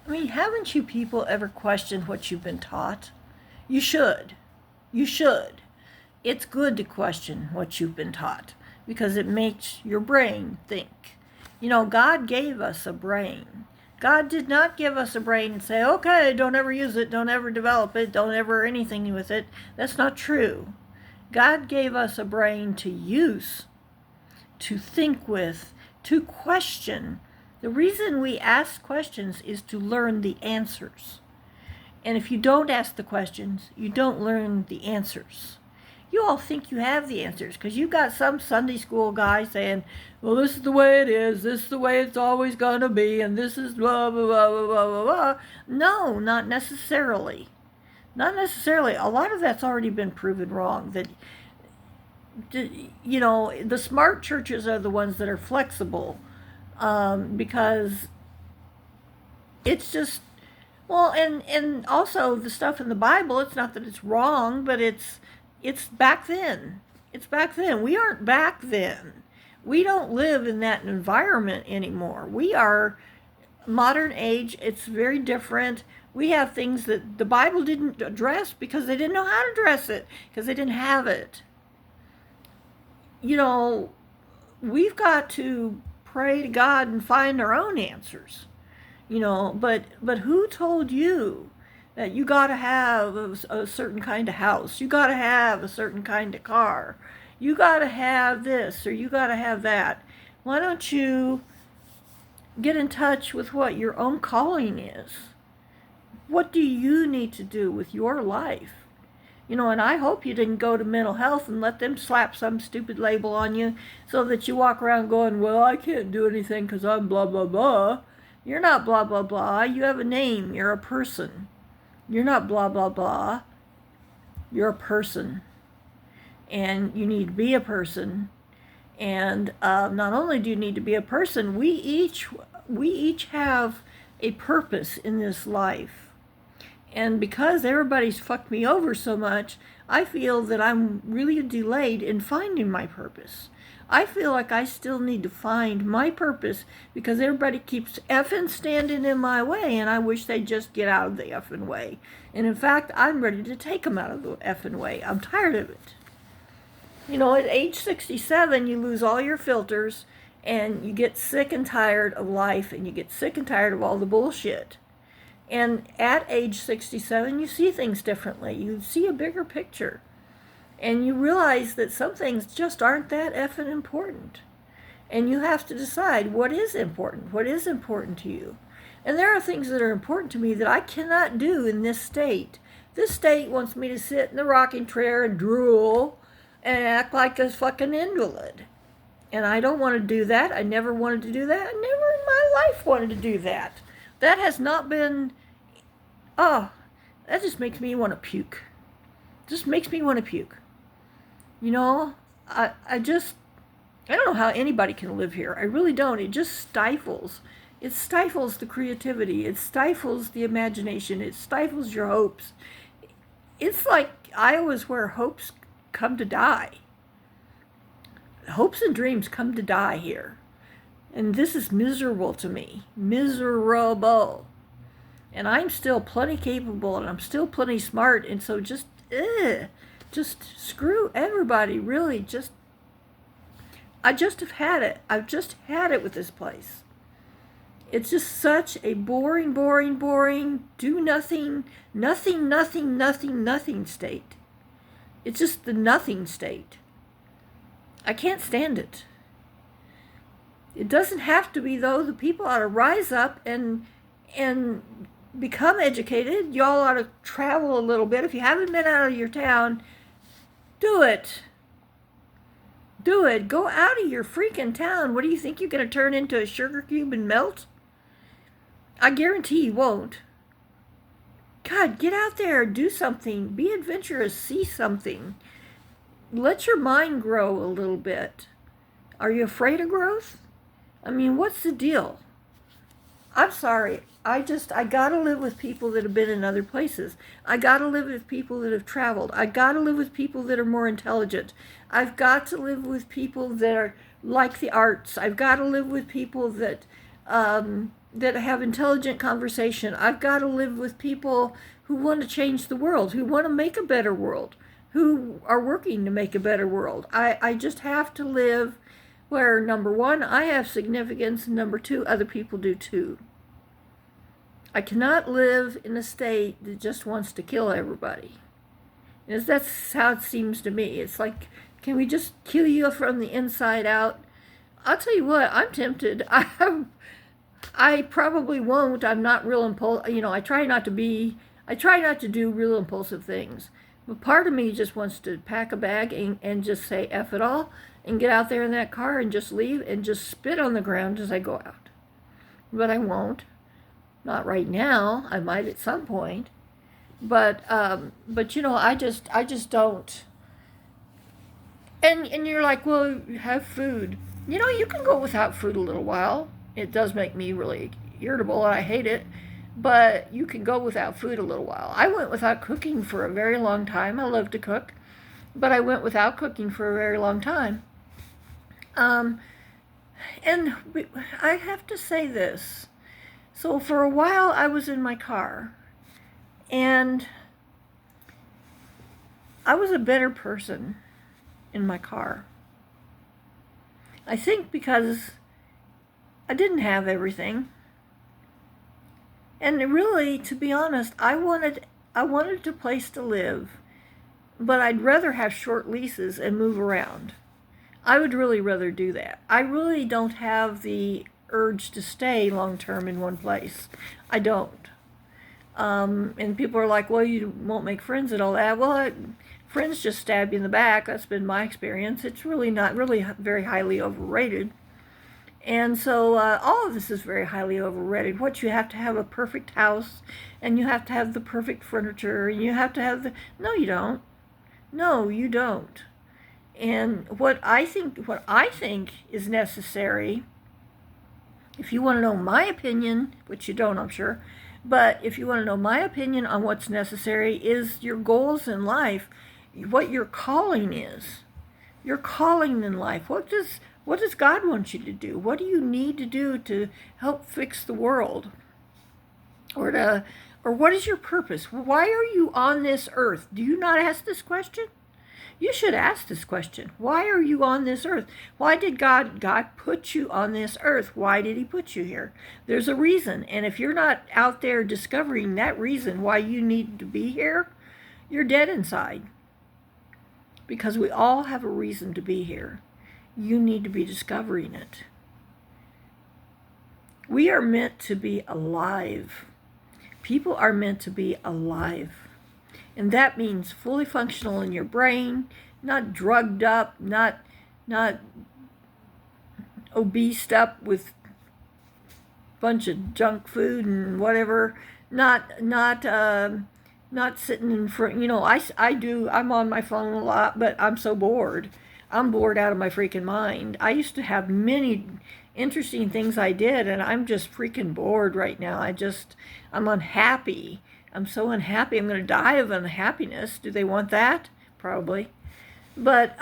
I mean, haven't you people ever questioned what you've been taught? You should. You should. It's good to question what you've been taught because it makes your brain think. You know, God gave us a brain. God did not give us a brain and say, okay, don't ever use it, don't ever develop it, don't ever anything with it. That's not true. God gave us a brain to use, to think with, to question. The reason we ask questions is to learn the answers. And if you don't ask the questions, you don't learn the answers. You all think you have the answers because you've got some Sunday school guy saying, well, this is the way it is, this is the way it's always going to be, and this is blah, blah, blah, blah, blah, blah, blah. No, not necessarily. Not necessarily. A lot of that's already been proven wrong. That, you know, the smart churches are the ones that are flexible because it's just, well, and also the stuff in the Bible, it's not that it's wrong, but it's back then. It's back then. We aren't back then. We don't live in that environment anymore. We are modern age. It's very different. We have things that the Bible didn't address because they didn't know how to address it, because they didn't have it. You know, we've got to pray to God and find our own answers. You know, but who told you that you got to have a certain kind of house, you got to have a certain kind of car, you got to have this or you got to have that? Why don't you get in touch with what your own calling is? What do you need to do with your life? You know, and I hope you didn't go to mental health and let them slap some stupid label on you so that you walk around going, well, I can't do anything because I'm blah, blah, blah. You're not blah, blah, blah. You have a name. You're a person. You're not blah, blah, blah. You're a person. And you need to be a person. And not only do you need to be a person, we each have a purpose in this life. And because everybody's fucked me over so much, I feel that I'm really delayed in finding my purpose. I feel like I still need to find my purpose because everybody keeps effing standing in my way, and I wish they'd just get out of the effing way. And in fact, I'm ready to take them out of the effing way. I'm tired of it. You know, at age 67, you lose all your filters, and you get sick and tired of life, and you get sick and tired of all the bullshit. And at age 67, you see things differently. You see a bigger picture. And you realize that some things just aren't that effing important. And you have to decide what is important. What is important to you? And there are things that are important to me that I cannot do in this state. This state wants me to sit in the rocking chair and drool and act like a fucking invalid. And I don't want to do that. I never wanted to do that. I never in my life wanted to do that. That has not been, that just makes me want to puke. Just makes me want to puke. You know, I don't know how anybody can live here. I really don't. It just stifles. It stifles the creativity. It stifles the imagination. It stifles your hopes. It's like Iowa's where hopes come to die. Hopes and dreams come to die here. And this is miserable to me. Miserable. And I'm still plenty capable and I'm still plenty smart. And so just screw everybody. Really, I just have had it. I've just had it with this place. It's just such a boring, do nothing state. It's just the nothing state. I can't stand it. It doesn't have to be, though. The people ought to rise up and become educated. Y'all ought to travel a little bit. If you haven't been out of your town, do it. Do it. Go out of your freaking town. What do you think, you're going to turn into a sugar cube and melt? I guarantee you won't. God, get out there, do something, be adventurous, see something. Let your mind grow a little bit. Are you afraid of growth? I mean, what's the deal? I'm sorry. I gotta live with people that have been in other places. I gotta live with people that have traveled. I gotta live with people that are more intelligent. I've got to live with people that are like the arts. I've got to live with people that that have intelligent conversation. I've got to live with people who want to change the world, who want to make a better world, who are working to make a better world. I just have to live where, number one, I have significance, and number two, other people do too. I cannot live in a state that just wants to kill everybody. And that's how it seems to me. It's like, can we just kill you from the inside out? I'll tell you what, I'm tempted. I probably won't. I'm not real impulsive. I try not to do real impulsive things. But part of me just wants to pack a bag and just say F it all and get out there in that car and just leave and just spit on the ground as I go out. But I won't. Not right now. I might at some point. But I just don't. And you're like, well, have food. You can go without food a little while. It does make me really irritable, and I hate it. But you can go without food a little while. I went without cooking for a very long time. I love to cook, but I went without cooking for a very long time. And I have to say this. So for a while, I was in my car, and I was a better person in my car. I think because I didn't have everything. And really, to be honest, I wanted a place to live, but I'd rather have short leases and move around. I would really rather do that. I really don't have the urge to stay long term in one place. I don't. And people are like, well, you won't make friends and all that. Well, friends just stab you in the back. That's been my experience. It's really not really very highly overrated. And so all of this is very highly overrated. What you have to have a perfect house, and you have to have the perfect furniture, and you have to have the... No, you don't. No, you don't. And what I think is necessary, if you want to know my opinion, which you don't, I'm sure, but if you want to know my opinion on what's necessary, is your goals in life, what your calling is. Your calling in life. What does God want you to do? What do you need to do to help fix the world? Or what is your purpose? Why are you on this earth? Do you not ask this question? You should ask this question. Why are you on this earth? Why did God put you on this earth? Why did he put you here? There's a reason. And if you're not out there discovering that reason why you need to be here, you're dead inside. Because we all have a reason to be here. You need to be discovering it. We are meant to be alive. People are meant to be alive. And that means fully functional in your brain, not drugged up, not obese up with a bunch of junk food and whatever, not sitting in front. I'm on my phone a lot, but I'm so bored. I'm bored out of my freaking mind. I used to have many interesting things I did, and I'm just freaking bored right now. I'm unhappy. I'm so unhappy. I'm going to die of unhappiness. Do they want that? Probably. But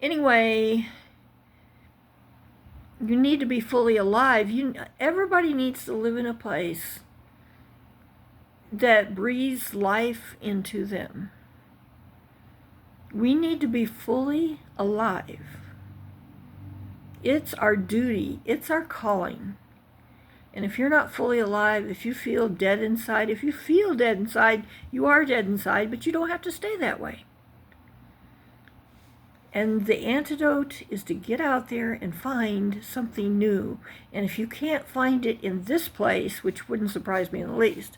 anyway, you need to be fully alive. Everybody needs to live in a place that breathes life into them. We need to be fully alive. It's our duty. It's our calling. And if you're not fully alive, if you feel dead inside, you are dead inside, but you don't have to stay that way. And the antidote is to get out there and find something new. And if you can't find it in this place, which wouldn't surprise me in the least,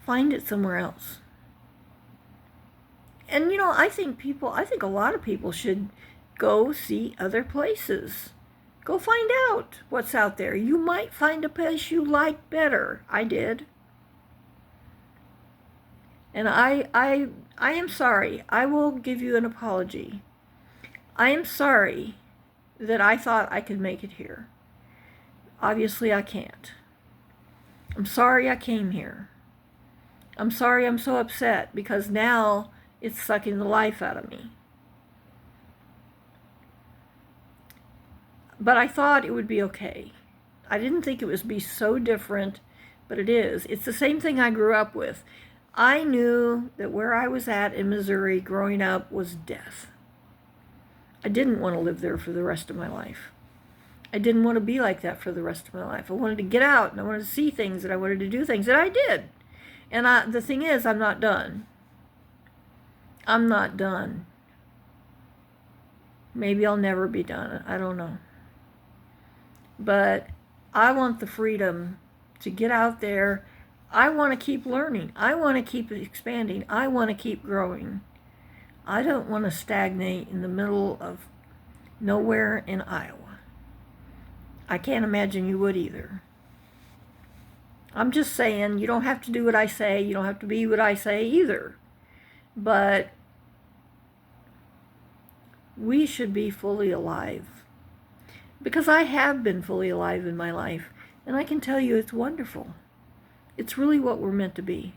find it somewhere else. And I think a lot of people should go see other places. Go find out what's out there. You might find a place you like better. I did. And I am sorry. I will give you an apology. I am sorry that I thought I could make it here. Obviously, I can't. I'm sorry I came here. I'm sorry I'm so upset because now it's sucking the life out of me. But I thought it would be okay. I didn't think it was be so different, but it is. It's the same thing I grew up with. I knew that where I was at in Missouri growing up was death. I didn't want to live there for the rest of my life. I didn't want to be like that for the rest of my life. I wanted to get out, and I wanted to see things, and I wanted to do things, and I did. And the thing is, I'm not done. I'm not done. Maybe I'll never be done. I don't know. But I want the freedom to get out there. I want to keep learning. I want to keep expanding. I want to keep growing. I don't want to stagnate in the middle of nowhere in Iowa. I can't imagine you would either. I'm just saying, you don't have to do what I say. You don't have to be what I say either. But we should be fully alive. Because I have been fully alive in my life. And I can tell you it's wonderful. It's really what we're meant to be.